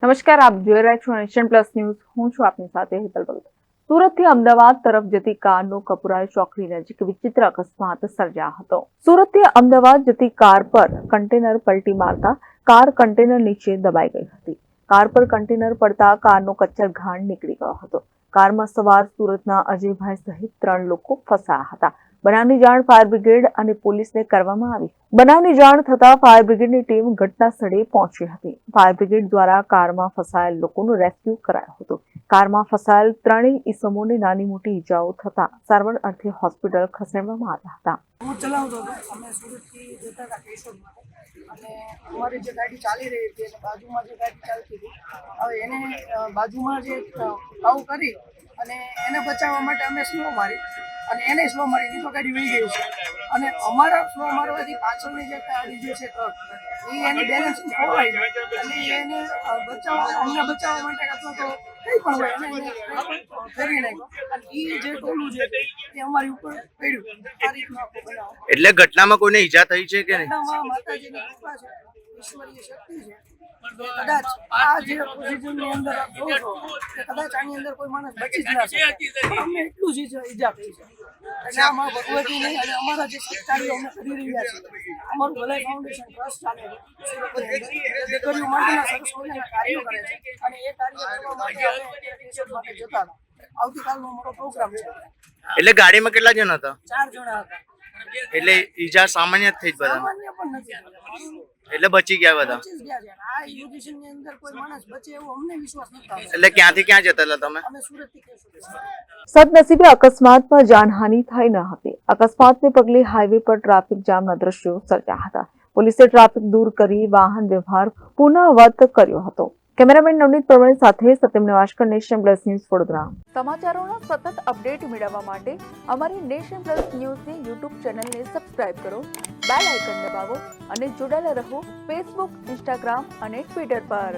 નમસ્કાર, આપ જોઈ રહ્યા છો નેશન પ્લસ ન્યૂઝ. હું છું આપની સાથે હેતલ ભગત. સુરતથી અમદાવાદ તરફ જતી કારનો કપુરાઈ ચોકડી નજીક વિચિત્ર અકસ્માત સર્જાયો હતો. સુરતથી અમદાવાદ જતી કાર પર કન્ટેનર પલટી મારતા કાર કન્ટેનર નીચે દબાઈ ગઈ હતી. કાર પર કન્ટેનર પડતા કારનો કચ્ચર ઘાણ નીકળી ગયો હતો. કારમાં સવાર સુરતના અજયભાઈ સહિત 3 લોકો ફસાયા હતા. બનાવની જાણ ફાયર બ્રિગેડ અને પોલીસને કરવામાં આવી. બનાવની જાણ થતાં ફાયર બ્રિગેડની ટીમ ઘટના સ્થળે પહોંચી હતી. ફાયર બ્રિગેડ દ્વારા કારમાં ફસાયેલ લોકોનું રેસ્ક્યુ કરાયું હતું. કારમાં ફસાયેલ 3 ઈસમોને નાની મોટી ઈજાઓ થતાં સારવાર અર્થે હોસ્પિટલ ખસેડવામાં આવ્યા હતા. હું ચલાવતો હતો, અમે સુરતથી જતા હતા કેશોદમાં, અને અમારી જે ગાડી ચાલી રહી હતી અને બાજુમાં જે ગાડી ચાલતી હતી, હવે એને બાજુમાં જે આવું કરી અને એને બચાવવા માટે અમે સ્લો મારી અને એને સ્લો મારી, એની તો ગાડી વહી ગઈ છે. અને અમારા સ્લો મારવાથી પાછળની જે ગાડી જે છે ટ્રક, એ એની બેલેન્સ ખોવાઈ ગઈ અને એને અમને બચાવવા માટે અથવા તો કંઈ પણ હોય એને ફેરવી નાખ્યો અને એ જે ટોલું છે એ અમારી ઉપર પડ્યું. આ રીતનો આખો બનાવ. એટલે ઘટનામાં કોઈને ઈજા થઈ છે કે નહીં? ઘટનામાં માતાજીની કૃપા છે, ઈશ્વરીય શક્તિ છે. કદાચ આ જે પોઝિશનની અંદર આપ જોવો છો કે કદાચ આની અંદર કોઈ માણસ બચી જ ના શકે. અમને એટલું જ ઈજા થઈ છે. એટલે આમાં ભગવતી નહીં અને અમારા જે સત્કાર્યો અમે કરી રહ્યા છીએ, અમારું ભલાઈ ફાઉન્ડેશન ટ્રસ્ટ ચાલે છે, દીકરીઓ માટેના સરસ મજાના કાર્યો કરે છે અને એ કાર્ય કરવા માટે અમે કેશોદ માટે જતા હતા. આવતીકાલનો અમારો પ્રોગ્રામ છે. એટલે ગાડીમાં કેટલા જણ હતા? 4 જણા હતા. એટલે ઈજા સામાન્ય જ થઈ જ બધા? સામાન્ય પણ નથી, એટલે બચી ગયા બધા? બચી જ ગયા છે. આ યુનિશનની અંદર કોઈ માણસ બચે એવો અમને વિશ્વાસ નથી આવતો. એટલે ક્યાંથી ક્યાં જતા હતા તમે? અમે સુરતથી કેશોદ. સદનસીબે અકસ્માતમાં જાનહાનિ થઈ ન હતી. અકસ્માતને પગલે હાઈવે પર ટ્રાફિક જામના દ્રશ્યો સર્જાયા હતા. પોલીસે ટ્રાફિક દૂર કરી વાહન વ્યવહાર પુનઃવત કર્યો હતો. કેમેરામેન નવનીત પરમાર સાથે Satyam Nivaskar, nation plus news, Vadodara. સમાચારોના સતત અપડેટ મેળવવા માટે અમારી નેશન પ્લસ ન્યૂઝની યુટ્યુબ ચેનલને સબસ્ક્રાઇબ કરો, બેલ આઇકન દબાવો અને જોડાયેલા રહો ફેસબુક, ઇન્સ્ટાગ્રામ અને ટ્વિટર પર.